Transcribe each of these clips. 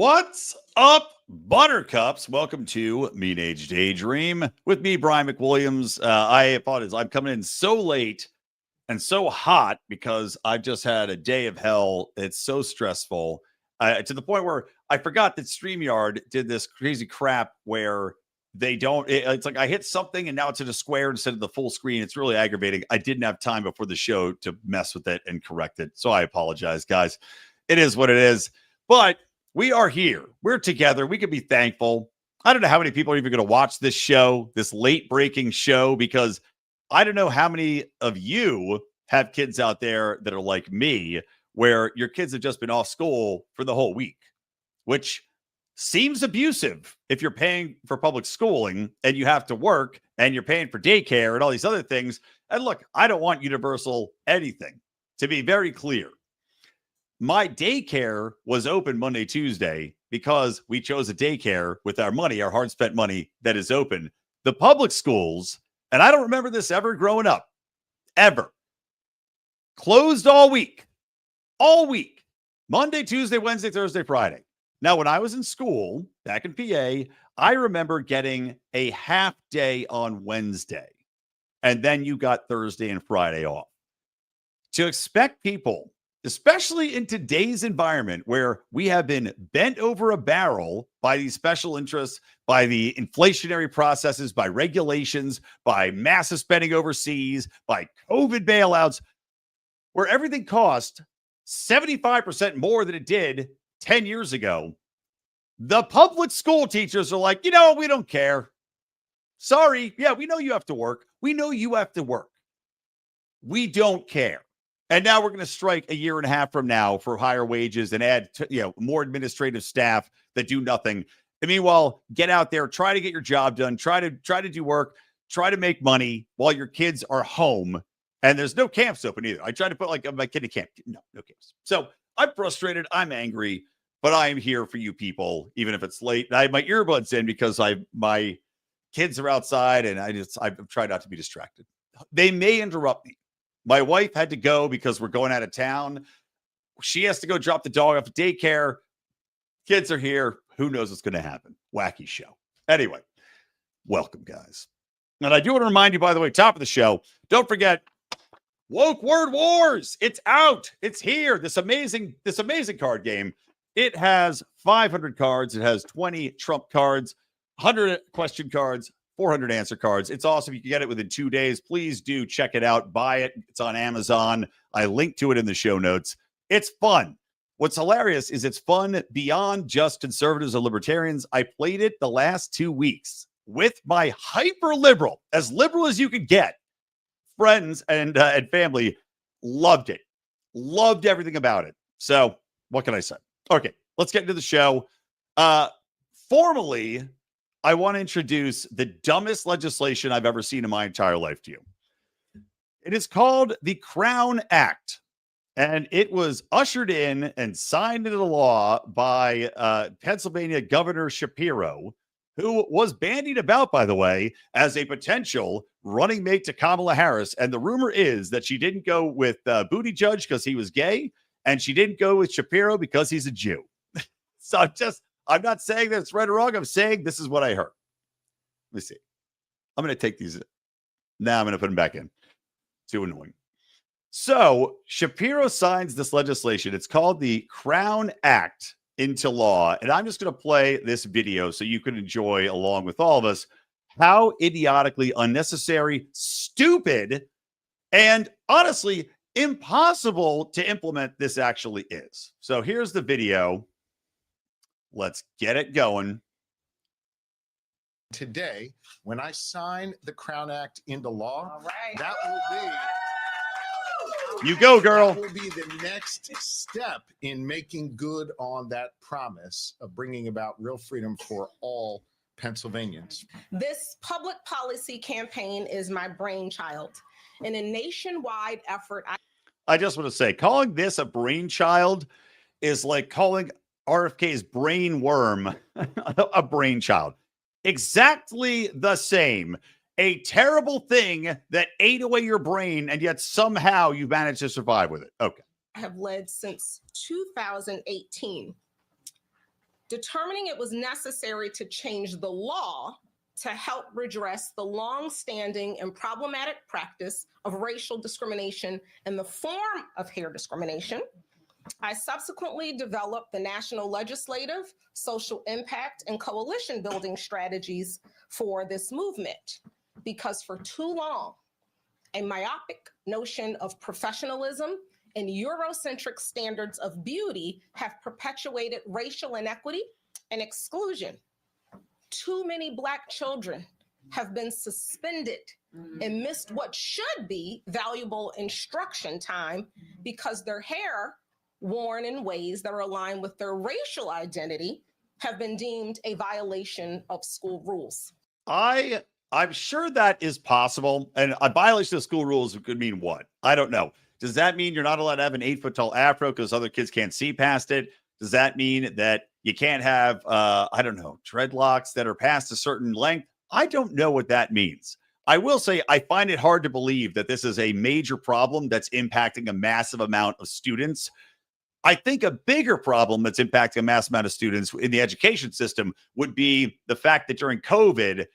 What's up, Buttercups? Welcome to Mean Age Daydream with me, Brian McWilliams. I apologize. I'm coming in so late and so hot because I've just had a day of hell. It's so stressful to the point where I forgot that StreamYard did this crazy crap where they don't. It's like I hit something and now it's in a square instead of the full screen. It's really aggravating. I didn't have time before the show to mess with it and correct it. So I apologize, guys. It is what it is. But we are here. We're together. We can be thankful. I don't know how many people are even going to watch this show, this late breaking show, because I don't know how many of you have kids out there that are like me, where your kids have just been off school for the whole week, which seems abusive if you're paying for public schooling and you have to work and you're paying for daycare and all these other things. And look, I don't want universal anything, to be very clear. My daycare was open Monday, Tuesday, because we chose a daycare with our money, our hard spent money that is open. The public schools, and I don't remember this ever growing up, ever, closed all week, Monday, Tuesday, Wednesday, Thursday, Friday. Now, when I was in school back in PA, I remember getting a half day on Wednesday, and then you got Thursday and Friday off. To expect people, especially in today's environment where we have been bent over a barrel by these special interests, by the inflationary processes, by regulations, by massive spending overseas, by COVID bailouts, where everything cost 75% more than it did 10 years ago. The public school teachers are like, we don't care. Sorry. Yeah, we know you have to work. We don't care. And now we're going to strike a year and a half from now for higher wages and add, more administrative staff that do nothing. And meanwhile, get out there, try to get your job done, try to do work, try to make money while your kids are home. And there's no camps open either. I tried to put my kid in camp. No camps. So I'm frustrated. I'm angry, but I am here for you people, even if it's late. And I have my earbuds in because my kids are outside and I've tried not to be distracted. They may interrupt me. My wife had to go because we're going out of town. She has to go drop the dog off at daycare. Kids are here. Who knows what's going to happen? Wacky show. Anyway, welcome, guys. And I do want to remind you, by the way, top of the show, don't forget Woke Word Wars. It's out. It's here. This amazing card game. It has 500 cards. It has 20 trump cards, 100 question cards, 400 answer cards. It's awesome. You can get it within 2 days. Please do check it out. Buy it. It's on Amazon. I linked to it in the show notes. It's fun. What's hilarious is it's fun beyond just conservatives or libertarians. I played it the last 2 weeks with my hyper liberal as you could get, friends and family. Loved it. Loved everything about it. So what can I say? Okay, let's get into the show. Formally, I want to introduce the dumbest legislation I've ever seen in my entire life to you. It is called the Crown Act, and it was ushered in and signed into law by Pennsylvania Governor Shapiro, who was bandied about, by the way, as a potential running mate to Kamala Harris. And the rumor is that she didn't go with Buttigieg because he was gay, and she didn't go with Shapiro because he's a Jew. So I'm not saying that it's right or wrong. I'm saying this is what I heard. Let me see. I'm going to take these. Now I'm going to put them back in. Too annoying. So Shapiro signs this legislation. It's called the Crown Act into law. And I'm just going to play this video so you can enjoy, along with all of us, how idiotically unnecessary, stupid, and honestly impossible to implement this actually is. So here's the video. Let's get it going. Today, when I sign the Crown Act into law, all right, that will be... You go, girl. That will be the next step in making good on that promise of bringing about real freedom for all Pennsylvanians. This public policy campaign is my brainchild. In a nationwide effort, I just want to say, calling this a brainchild is like calling RFK's brain worm a brainchild. Exactly the same. A terrible thing that ate away your brain, and yet somehow you managed to survive with it. Okay. I have led since 2018. determining it was necessary to change the law to help redress the long-standing and problematic practice of racial discrimination in the form of hair discrimination. I subsequently developed the national legislative, social impact, and coalition building strategies for this movement because for too long, a myopic notion of professionalism and Eurocentric standards of beauty have perpetuated racial inequity and exclusion. Too many Black children have been suspended and missed what should be valuable instruction time because their hair, worn in ways that are aligned with their racial identity, have been deemed a violation of school rules. I'm sure that is possible. And a violation of school rules could mean what? I don't know. Does that mean you're not allowed to have an 8-foot tall afro because other kids can't see past it? Does that mean that you can't have, I don't know, dreadlocks that are past a certain length? I don't know what that means. I will say I find it hard to believe that this is a major problem that's impacting a massive amount of students. I think a bigger problem that's impacting a mass amount of students in the education system would be the fact that during COVID,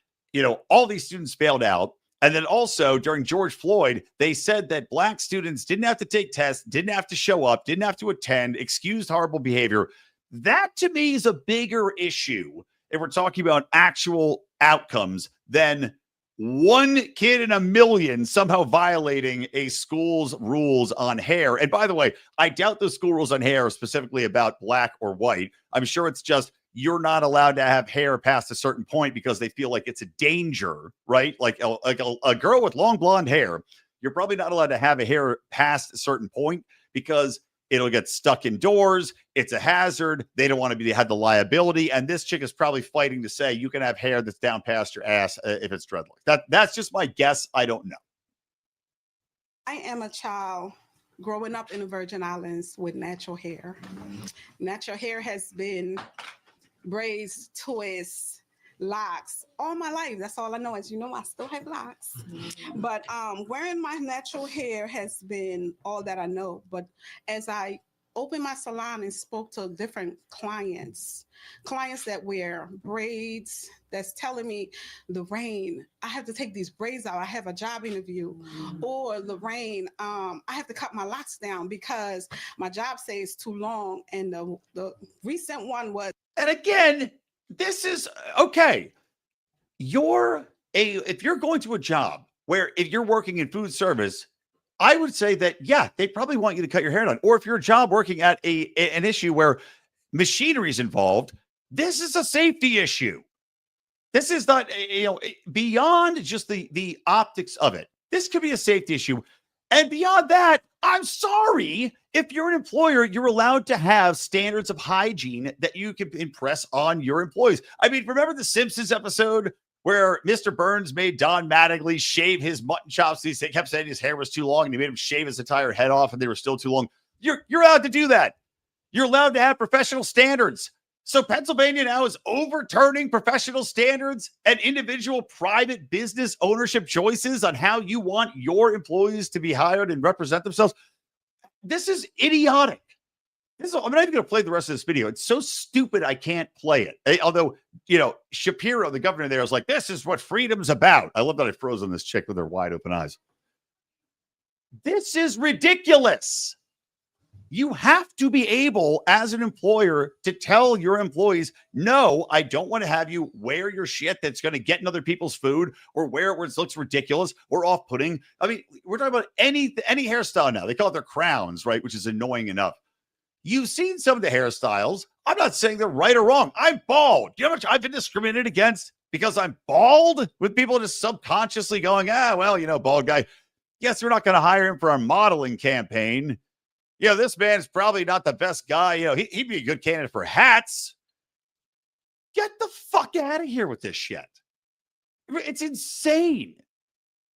all these students failed out. And then also during George Floyd, they said that Black students didn't have to take tests, didn't have to show up, didn't have to attend, excused horrible behavior. That to me is a bigger issue if we're talking about actual outcomes than one kid in a million somehow violating a school's rules on hair. And by the way, I doubt those school rules on hair are specifically about Black or white. I'm sure it's just you're not allowed to have hair past a certain point because they feel like it's a danger, right? Like a girl with long blonde hair, you're probably not allowed to have a hair past a certain point because it'll get stuck indoors. It's a hazard. They don't want to have the liability. And this chick is probably fighting to say you can have hair that's down past your ass if it's dreadlocks. That's just my guess. I don't know. I am a child growing up in the Virgin Islands with natural hair. Natural hair has been braids, twists, locks all my life. That's all I know. As you know, I still have locks. But wearing my natural hair has been all that I know. But as I opened my salon and spoke to different clients that wear braids, that's telling me, Lorraine, I have to take these braids out. I have a job interview. Or Lorraine, I have to cut my locks down because my job says too long. And the recent one was. And again, this is okay. If you're going to a job where if you're working in food service, I would say that, yeah, they probably want you to cut your hair down. Or if you're a job working at an issue where machinery is involved, this is a safety issue. This is not, beyond just the optics of it. This could be a safety issue. And beyond that, I'm sorry. If you're an employer, you're allowed to have standards of hygiene that you can impress on your employees. I mean, remember the Simpsons episode where Mr. Burns made Don Mattingly shave his mutton chops? He kept saying his hair was too long, and he made him shave his entire head off, and they were still too long. You're allowed to do that. You're allowed to have professional standards. So Pennsylvania now is overturning professional standards and individual private business ownership choices on how you want your employees to be hired and represent themselves. This is idiotic. I'm not even going to play the rest of this video. It's so stupid I can't play it. Although, Shapiro, the governor there, is like, this is what freedom's about. I love that I froze on this chick with her wide open eyes. This is ridiculous. You have to be able, as an employer, to tell your employees, no, I don't want to have you wear your shit that's going to get in other people's food or wear it where it looks ridiculous or off-putting. I mean, we're talking about any hairstyle now. They call it their crowns, right? Which is annoying enough. You've seen some of the hairstyles. I'm not saying they're right or wrong. I'm bald. Do you know how much I've been discriminated against because I'm bald? With people just subconsciously going, bald guy. Yes, we're not going to hire him for our modeling campaign. This man's probably not the best guy. He'd be a good candidate for hats. Get the fuck out of here with this shit. It's insane.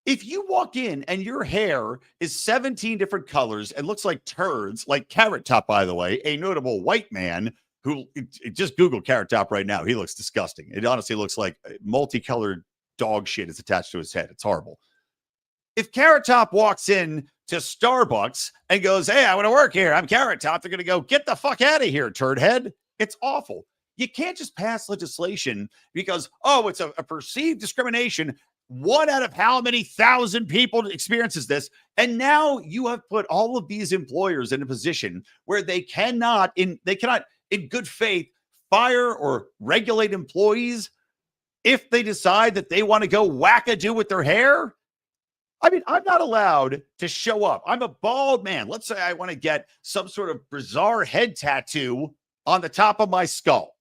If you walk in and your hair is 17 different colors and looks like turds, like Carrot Top, by the way, a notable white man who just Google Carrot Top right now. He looks disgusting. It honestly looks like multicolored dog shit is attached to his head. It's horrible. If Carrot Top walks in to Starbucks and goes, hey, I want to work here. I'm Carrot Top. They're going to go, get the fuck out of here, turd head. It's awful. You can't just pass legislation because, oh, it's a perceived discrimination. One out of how many thousand people experiences this? And now you have put all of these employers in a position where they cannot in good faith fire or regulate employees if they decide that they want to go wackadoo with their hair. I mean, I'm not allowed to show up. I'm a bald man. Let's say I want to get some sort of bizarre head tattoo on the top of my skull.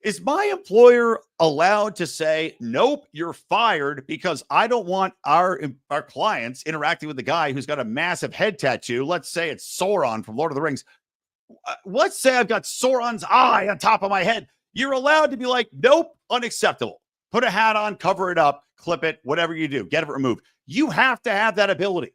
Is my employer allowed to say, nope, you're fired because I don't want our clients interacting with the guy who's got a massive head tattoo? Let's say it's Sauron from Lord of the Rings. Let's say I've got Sauron's eye on top of my head. You're allowed to be like, nope, unacceptable. Put a hat on, cover it up, clip it, whatever you do, get it removed. You have to have that ability.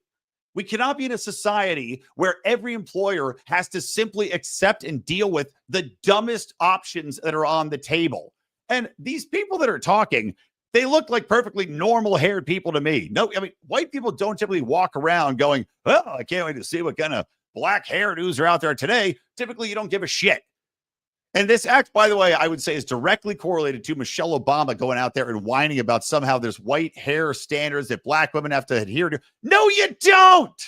We cannot be in a society where every employer has to simply accept and deal with the dumbest options that are on the table. And these people that are talking, they look like perfectly normal haired people to me. No, I mean, white people don't typically walk around going, oh, I can't wait to see what kind of black hairdos are out there today. Typically, you don't give a shit. And this act, by the way, I would say is directly correlated to Michelle Obama going out there and whining about somehow there's white hair standards that black women have to adhere to. No, you don't.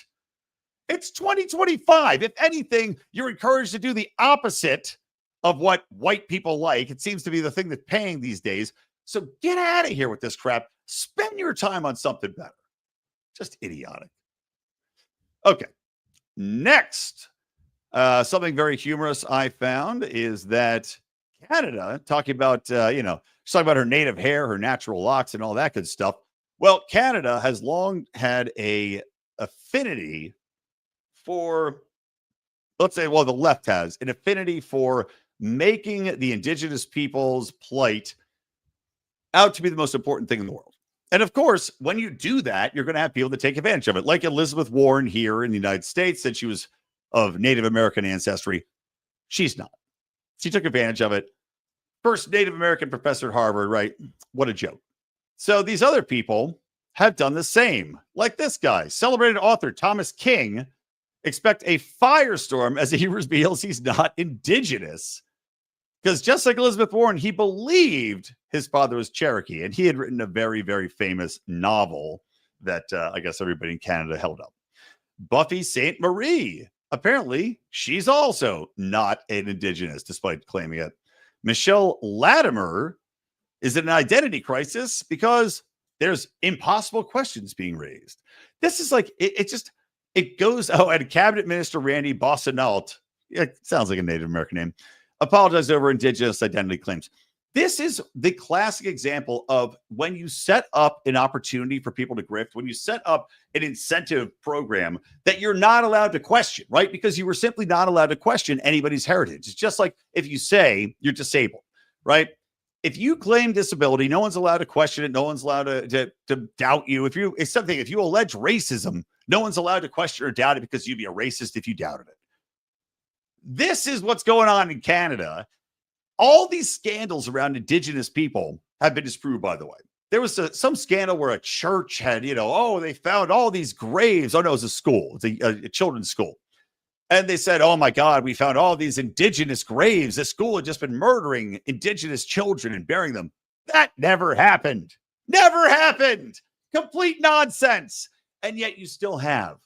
It's 2025. If anything, you're encouraged to do the opposite of what white people like. It seems to be the thing that's paying these days. So get out of here with this crap. Spend your time on something better. Just idiotic. Okay. Next. Something very humorous I found is that Canada, talking about, she's talking about her native hair, her natural locks, and all that good stuff. Well, Canada has long had a affinity for, let's say, well, the left has an affinity for making the indigenous people's plight out to be the most important thing in the world. And of course, when you do that, you're going to have people that take advantage of it. Like Elizabeth Warren here in the United States said she was of Native American ancestry. She's not. She took advantage of it. First Native American professor at Harvard, right? What a joke. So these other people have done the same. Like this guy, celebrated author Thomas King, expect a firestorm as he reveals he's not indigenous. Because just like Elizabeth Warren, he believed his father was Cherokee, and he had written a very, very famous novel that I guess everybody in Canada held up. Buffy St. Marie. Apparently, she's also not an indigenous, despite claiming it. Michelle Latimer is in an identity crisis because there's impossible questions being raised. This is like, it goes, and Cabinet Minister Randy Boissonnault, it sounds like a Native American name, apologized over indigenous identity claims. This is the classic example of when you set up an opportunity for people to grift, when you set up an incentive program that you're not allowed to question, right? Because you were simply not allowed to question anybody's heritage. It's just like if you say you're disabled, right? If you claim disability, no one's allowed to question it. No one's allowed to doubt you. If you allege racism, no one's allowed to question or doubt it because you'd be a racist if you doubted it. This is what's going on in Canada. All these scandals around indigenous people have been disproved, by the way. There was some scandal where a church had, they found all these graves. Oh, no, it was a school. It's a children's school. And they said, oh, my God, we found all these indigenous graves. This school had just been murdering indigenous children and burying them. That never happened. Never happened. Complete nonsense. And yet you still have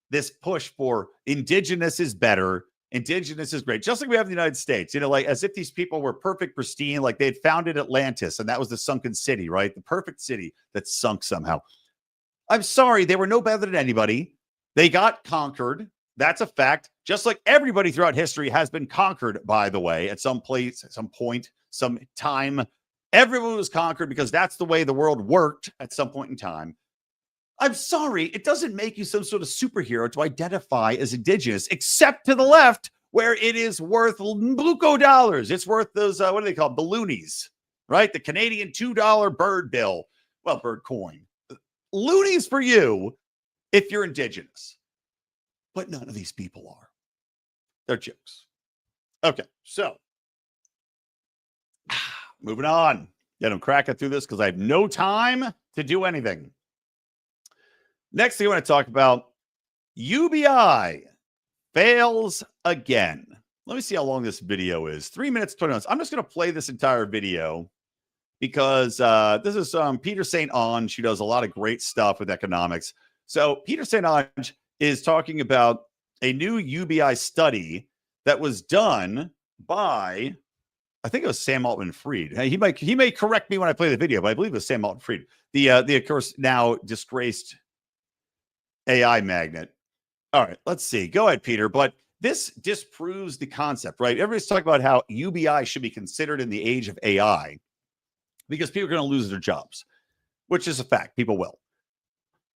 this push for indigenous is better. Indigenous is great. Just like we have in the United States, like as if these people were perfect, pristine, like they'd founded Atlantis and that was the sunken city, right? The perfect city that sunk somehow. I'm sorry, they were no better than anybody. They got conquered. That's a fact. Just like everybody throughout history has been conquered, by the way, at some place, at some point, some time. Everyone was conquered because that's the way the world worked at some point in time. I'm sorry, it doesn't make you some sort of superhero to identify as indigenous, except to the left, where it is worth buco dollars. It's worth those, what do they call balloonies, right? The Canadian $2 bird bill. Well, bird coin. Loonies for you if you're indigenous. But none of these people are. They're jokes. Okay, so moving on. I'm cracking through this because I have no time to do anything. Next thing I want to talk about, UBI fails again. Let me see how long this video is. 3 minutes, 20 minutes. I'm just going to play this entire video because this is Peter St. Onge, who does a lot of great stuff with economics. So Peter St. Onge is talking about a new UBI study that was done by, I think it was Sam Altman-Fried. He may correct me when I play the video, but I believe it was Sam Altman-Fried, the of course now disgraced AI magnate. All right, let's see. Go ahead, Peter. But this disproves the concept, right? Everybody's talking about how UBI should be considered in the age of AI because people are going to lose their jobs, which is a fact. People will.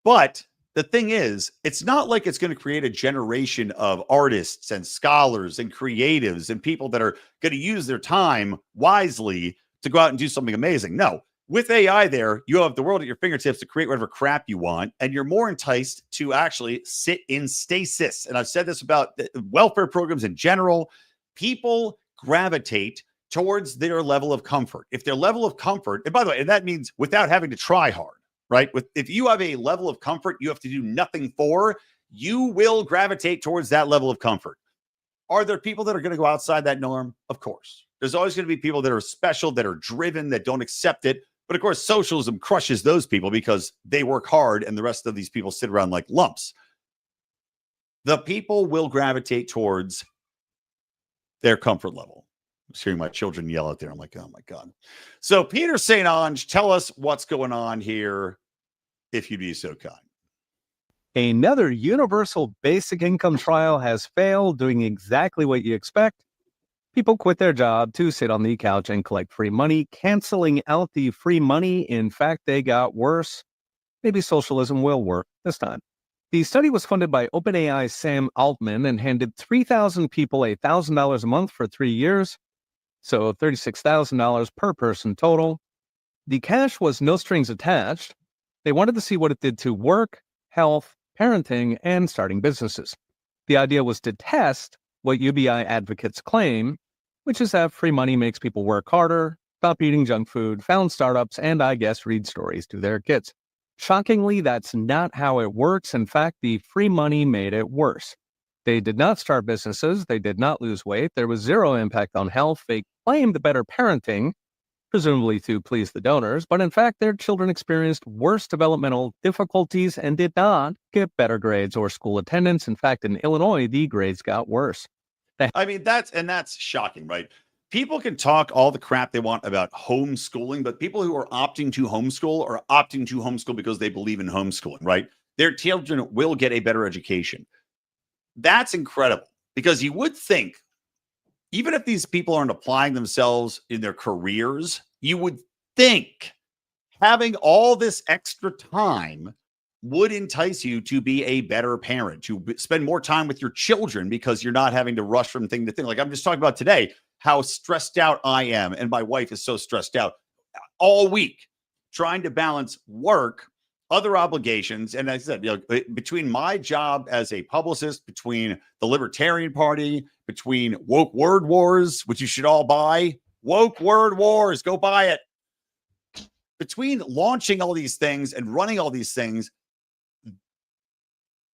But the thing is, it's not like it's going to create a generation of artists and scholars and creatives and people that are going to use their time wisely to go out and do something amazing. No. With AI there, you have the world at your fingertips to create whatever crap you want, and you're more enticed to actually sit in stasis. And I've said this about welfare programs in general. People gravitate towards their level of comfort. If their level of comfort, and by the way, and that means without having to try hard, right? If you have a level of comfort you have to do nothing for, you will gravitate towards that level of comfort. Are there people that are going to go outside that norm? Of course. There's always going to be people that are special, that are driven, that don't accept it. But of course, socialism crushes those people because they work hard and the rest of these people sit around like lumps. The people will gravitate towards their comfort level. I'm just hearing my children yell out there. I'm like, oh my God. So Peter St. Onge, tell us what's going on here, if you'd be so kind. Another universal basic income trial has failed, doing exactly what you expect. People quit their job to sit on the couch and collect free money, canceling out the free money. In fact, they got worse. Maybe socialism will work this time. The study was funded by OpenAI's Sam Altman and handed 3,000 people $1,000 a month for 3 years, so $36,000 per person total. The cash was no strings attached. They wanted to see what it did to work, health, parenting, and starting businesses. The idea was to test what UBI advocates claim, which is that free money makes people work harder, stop eating junk food, found startups, and I guess read stories to their kids. Shockingly, that's not how it works. In fact, the free money made it worse. They did not start businesses. They did not lose weight. There was zero impact on health. They claimed better parenting, presumably to please the donors, but in fact, their children experienced worse developmental difficulties and did not get better grades or school attendance. In fact, in Illinois, the grades got worse. I mean, that's shocking, right? People can talk all the crap they want about homeschooling, but people who are opting to homeschool because they believe in homeschooling, right? Their children will get a better education. That's incredible because you would think, even if these people aren't applying themselves in their careers, you would think having all this extra time would entice you to be a better parent, to spend more time with your children because you're not having to rush from thing to thing. Like I'm just talking about today, how stressed out I am. And my wife is so stressed out all week trying to balance work, other obligations. And I said, between my job as a publicist, between the Libertarian Party, between Woke Word Wars, which you should all buy, Woke Word Wars, go buy it. Between launching all these things and running all these things,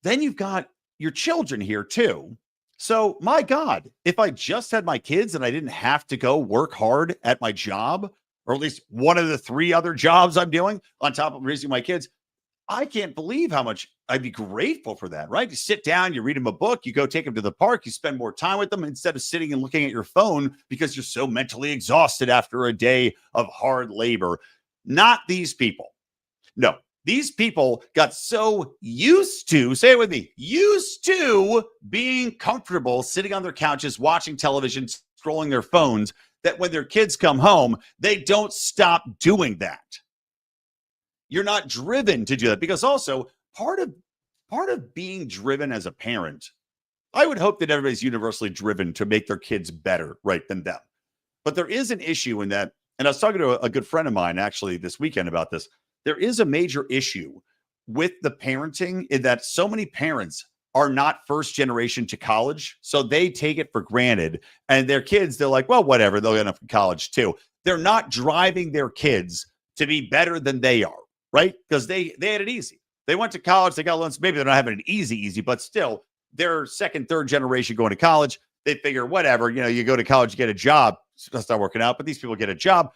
then you've got your children here too. So my God, if I just had my kids and I didn't have to go work hard at my job, or at least one of the 3 other jobs I'm doing on top of raising my kids, I can't believe how much I'd be grateful for that, right? You sit down, you read them a book, you go take them to the park, you spend more time with them instead of sitting and looking at your phone because you're so mentally exhausted after a day of hard labor. Not these people. No, these people got so used to, say it with me, used to being comfortable sitting on their couches, watching television, scrolling their phones, that when their kids come home, they don't stop doing that. You're not driven to do that because also part of being driven as a parent, I would hope that everybody's universally driven to make their kids better, right, than them. But there is an issue in that, and I was talking to a good friend of mine actually this weekend about this. There is a major issue with the parenting in that so many parents are not first generation to college. So they take it for granted. And their kids, they're like, well, whatever, they'll end up in college too. They're not driving their kids to be better than they are, right? Because they had it easy. They went to college, they got loans. Maybe they're not having it easy, but still, they're second, third generation going to college. they figure, whatever, you go to college, you get a job. That's not working out, but these people get a job.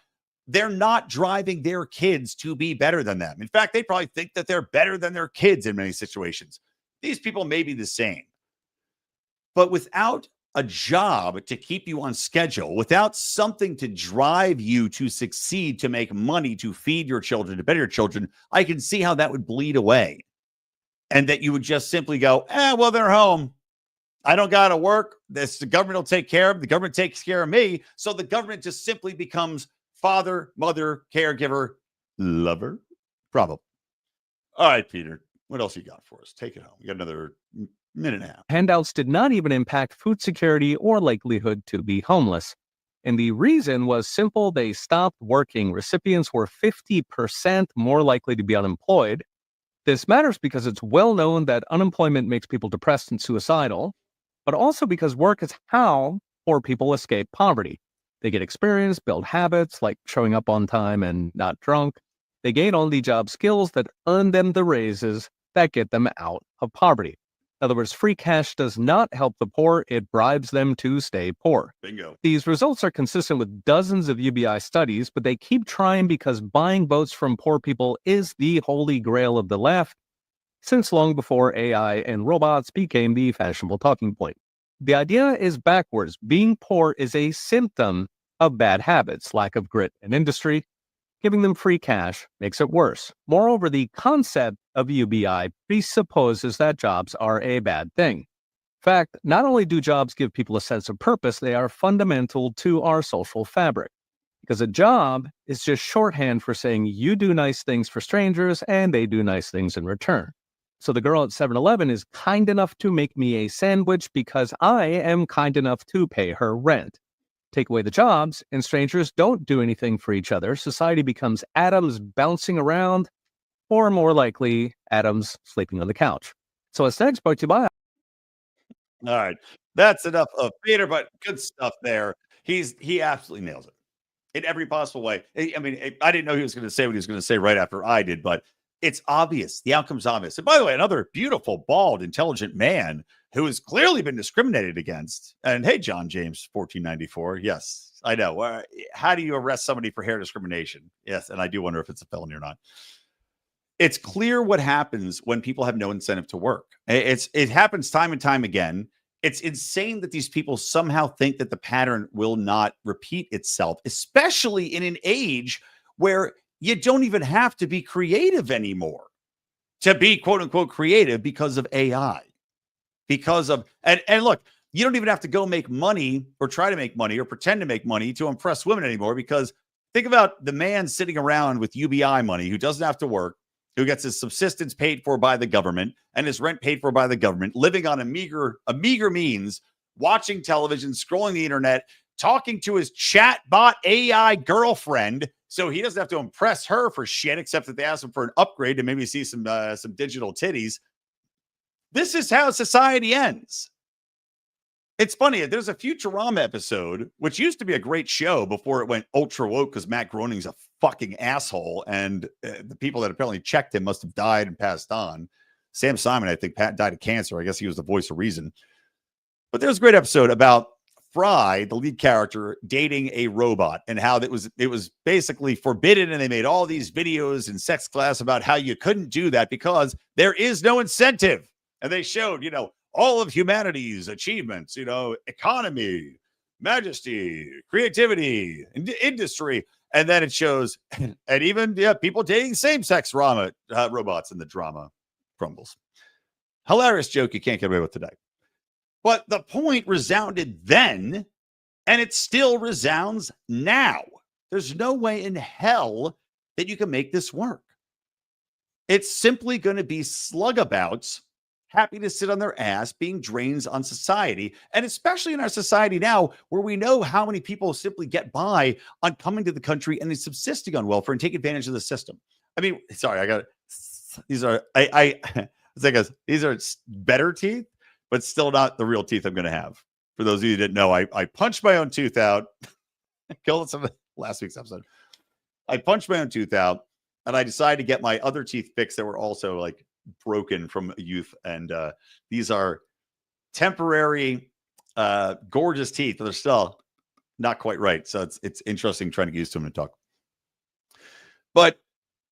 They're not driving their kids to be better than them. In fact, they probably think that they're better than their kids in many situations. These people may be the same. But without a job to keep you on schedule, without something to drive you to succeed, to make money, to feed your children, to better your children, I can see how that would bleed away. And that you would just simply go, well, they're home. I don't got to work. The government will take care of them. The government takes care of me. So the government just simply becomes father, mother, caregiver, lover, probably. All right, Peter, what else you got for us? Take it home. We got another minute and a half. Handouts did not even impact food security or likelihood to be homeless. And the reason was simple. They stopped working. Recipients were 50% more likely to be unemployed. This matters because it's well known that unemployment makes people depressed and suicidal, but also because work is how poor people escape poverty. They get experience, build habits like showing up on time and not drunk. They gain on-the-job skills that earn them the raises that get them out of poverty. In other words, free cash does not help the poor, it bribes them to stay poor. Bingo. These results are consistent with dozens of UBI studies, but they keep trying because buying votes from poor people is the holy grail of the left, since long before AI and robots became the fashionable talking point. The idea is backwards. Being poor is a symptom of bad habits, lack of grit and industry. Giving them free cash makes it worse. Moreover, the concept of UBI presupposes that jobs are a bad thing. In fact, not only do jobs give people a sense of purpose, they are fundamental to our social fabric. Because a job is just shorthand for saying you do nice things for strangers and they do nice things in return. So the girl at 7-Eleven is kind enough to make me a sandwich because I am kind enough to pay her rent. Take away the jobs, and strangers don't do anything for each other. Society becomes atoms bouncing around, or more likely, atoms sleeping on the couch. So it's next brought to you by. All right. That's enough of Peter, but good stuff there. He absolutely nails it in every possible way. I mean, I didn't know he was going to say what he was going to say right after I did, but it's obvious. The outcome's obvious. And by the way, another beautiful, bald, intelligent man who has clearly been discriminated against. And hey, John James, 1494. Yes, I know. How do you arrest somebody for hair discrimination? Yes, and I do wonder if it's a felony or not. It's clear what happens when people have no incentive to work. It happens time and time again. It's insane that these people somehow think that the pattern will not repeat itself, especially in an age where you don't even have to be creative anymore to be quote unquote creative because of AI. Because of, and look, you don't even have to go make money or try to make money or pretend to make money to impress women anymore. Because think about the man sitting around with UBI money who doesn't have to work, who gets his subsistence paid for by the government and his rent paid for by the government, living on a meager means, watching television, scrolling the internet, talking to his chatbot AI girlfriend. So he doesn't have to impress her for shit, except that they ask him for an upgrade to maybe see some digital titties. This is how society ends. It's funny. There's a Futurama episode, which used to be a great show before it went ultra woke because Matt Groening's a fucking asshole. And the people that apparently checked him must have died and passed on. Sam Simon, I think, died of cancer. I guess he was the voice of reason. But there's a great episode about Fry, the lead character, dating a robot and how it was basically forbidden. And they made all these videos in sex class about how you couldn't do that because there is no incentive. And they showed, all of humanity's achievements, economy, majesty, creativity, industry. And then it shows, and even people dating same-sex robots, and the drama crumbles. Hilarious joke you can't get away with today. But the point resounded then, and it still resounds now. There's no way in hell that you can make this work. It's simply going to be slugabouts, happy to sit on their ass, being drains on society. And especially in our society now, where we know how many people simply get by on coming to the country and subsisting on welfare and take advantage of the system. I mean, sorry, these are better teeth, but still not the real teeth I'm going to have. For those of you who didn't know, I punched my own tooth out. Killed some of last week's episode. I punched my own tooth out, and I decided to get my other teeth fixed that were also broken from youth. And these are temporary gorgeous teeth, but they're still not quite right. So it's interesting trying to get used to them and talk. But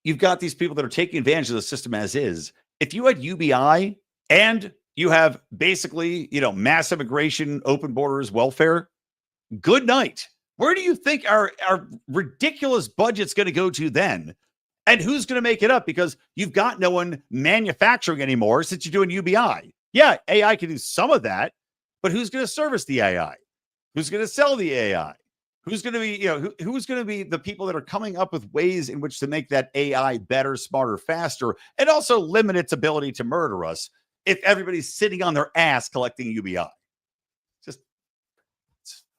you've got these people that are taking advantage of the system as is. If you had UBI and you have basically, mass immigration, open borders, welfare, good night. Where do you think our ridiculous budget's going to go to then? And who's going to make it up? Because you've got no one manufacturing anymore since you're doing UBI. Yeah, AI can do some of that, but who's going to service the AI? Who's going to sell the AI? Who's going to be, who's going to be the people that are coming up with ways in which to make that AI better, smarter, faster, and also limit its ability to murder us if everybody's sitting on their ass collecting UBI? It's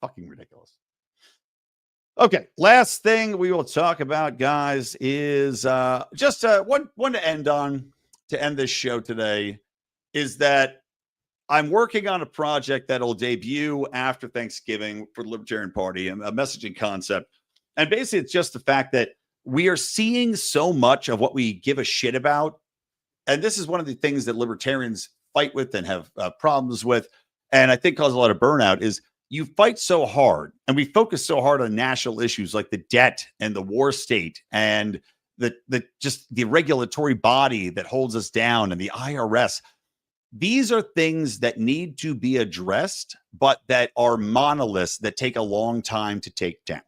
fucking ridiculous. Okay, last thing we will talk about, guys, is just one to end on to end this show today is that I'm working on a project that'll debut after Thanksgiving for the Libertarian Party, a messaging concept. And basically, it's just the fact that we are seeing so much of what we give a shit about. And this is one of the things that libertarians fight with and have problems with, and I think cause a lot of burnout, is you fight so hard and we focus so hard on national issues like the debt and the war state and the regulatory body that holds us down and the IRS. These are things that need to be addressed, but that are monoliths that take a long time to take down.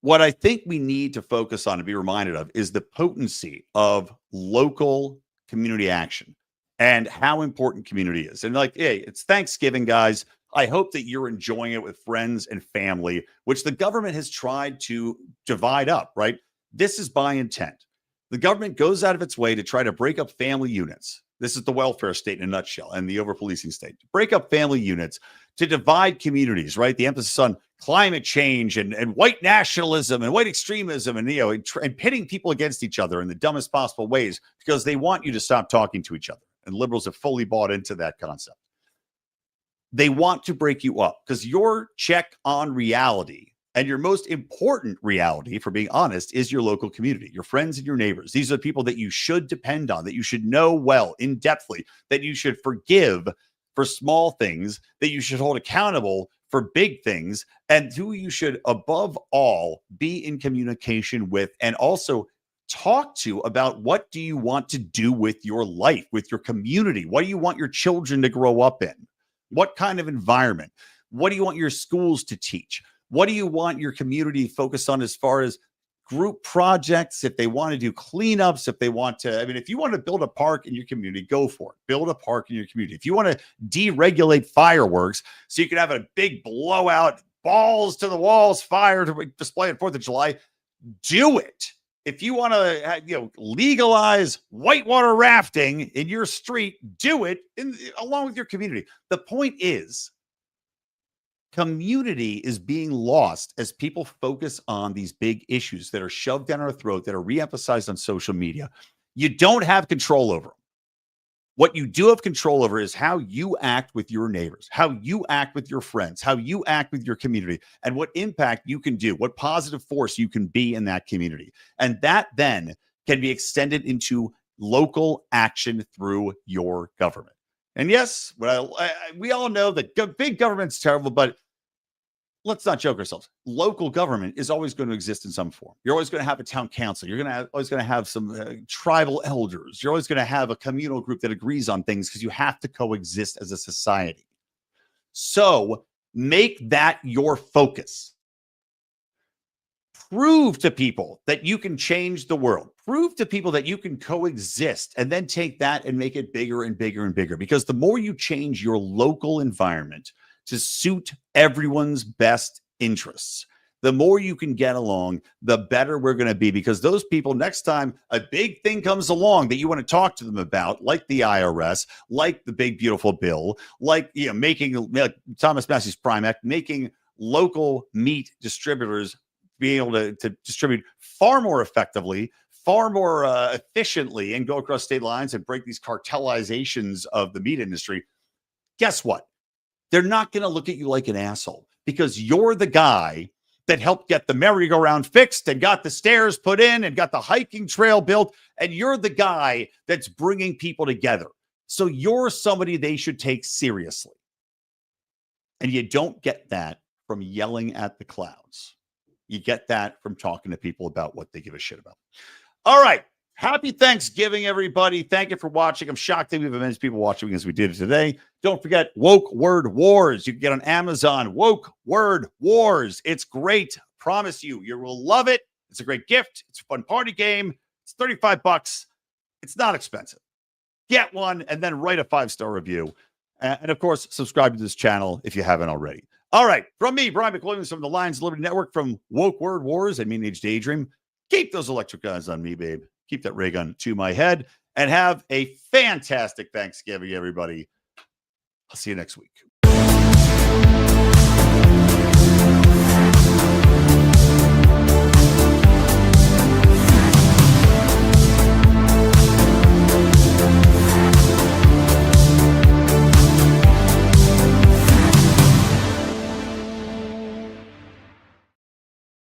What I think we need to focus on and be reminded of is the potency of local community action and how important community is. And hey, it's Thanksgiving, guys. I hope that you're enjoying it with friends and family, which the government has tried to divide up, right? This is by intent. The government goes out of its way to try to break up family units. This is the welfare state in a nutshell and the over-policing state. To break up family units, to divide communities, right? The emphasis on climate change and white nationalism and white extremism and, and pitting people against each other in the dumbest possible ways because they want you to stop talking to each other. And liberals have fully bought into that concept. They want to break you up because your check on reality and your most important reality, for being honest, is your local community, your friends and your neighbors. These are people that you should depend on, that you should know well, in-depthly, that you should forgive for small things, that you should hold accountable for big things, and who you should, above all, be in communication with and also talk to about what do you want to do with your life, with your community? What do you want your children to grow up in? What kind of environment? What do you want your schools to teach? What do you want your community focused on as far as group projects? If they want to do cleanups, if they want to, if you want to build a park in your community, go for it. Build a park in your community. If you want to deregulate fireworks so you can have a big blowout, balls to the walls fire to display on 4th of July, do it. If you want to, legalize whitewater rafting in your street, do it along with your community. The point is, community is being lost as people focus on these big issues that are shoved down our throat, that are reemphasized on social media. You don't have control over them. What you do have control over is how you act with your neighbors, how you act with your friends, how you act with your community, and what impact you can do, what positive force you can be in that community. And that then can be extended into local action through your government. And yes, we all know that big government's terrible, but let's not joke ourselves. Local government is always going to exist in some form. You're always going to have a town council. You're always going to have some tribal elders. You're always going to have a communal group that agrees on things because you have to coexist as a society. So make that your focus. Prove to people that you can change the world. Prove to people that you can coexist, and then take that and make it bigger and bigger and bigger. Because the more you change your local environment to suit everyone's best interests, the more you can get along, the better we're going to be. Because those people, next time a big thing comes along that you want to talk to them about, like the IRS, like the big beautiful bill, like making Thomas Massey's Prime Act, making local meat distributors be able to distribute far more effectively, far more efficiently, and go across state lines and break these cartelizations of the meat industry. Guess what? They're not going to look at you like an asshole because you're the guy that helped get the merry-go-round fixed and got the stairs put in and got the hiking trail built. And you're the guy that's bringing people together. So you're somebody they should take seriously. And you don't get that from yelling at the clouds. You get that from talking to people about what they give a shit about. All right. Happy Thanksgiving, everybody. Thank you for watching. I'm shocked that we have as many people watching as we did today. Don't forget Woke Word Wars. You can get on Amazon. Woke Word Wars. It's great. Promise you, you will love it. It's a great gift. It's a fun party game. It's $35. It's not expensive. Get one and then write a 5-star review. And of course, subscribe to this channel if you haven't already. All right. From me, Brian McWilliams from the Lions Liberty Network, from Woke Word Wars and Mean Age Daydream. Keep those electric guns on me, babe. Keep that ray gun to my head. And have a fantastic Thanksgiving, everybody. I'll see you next week.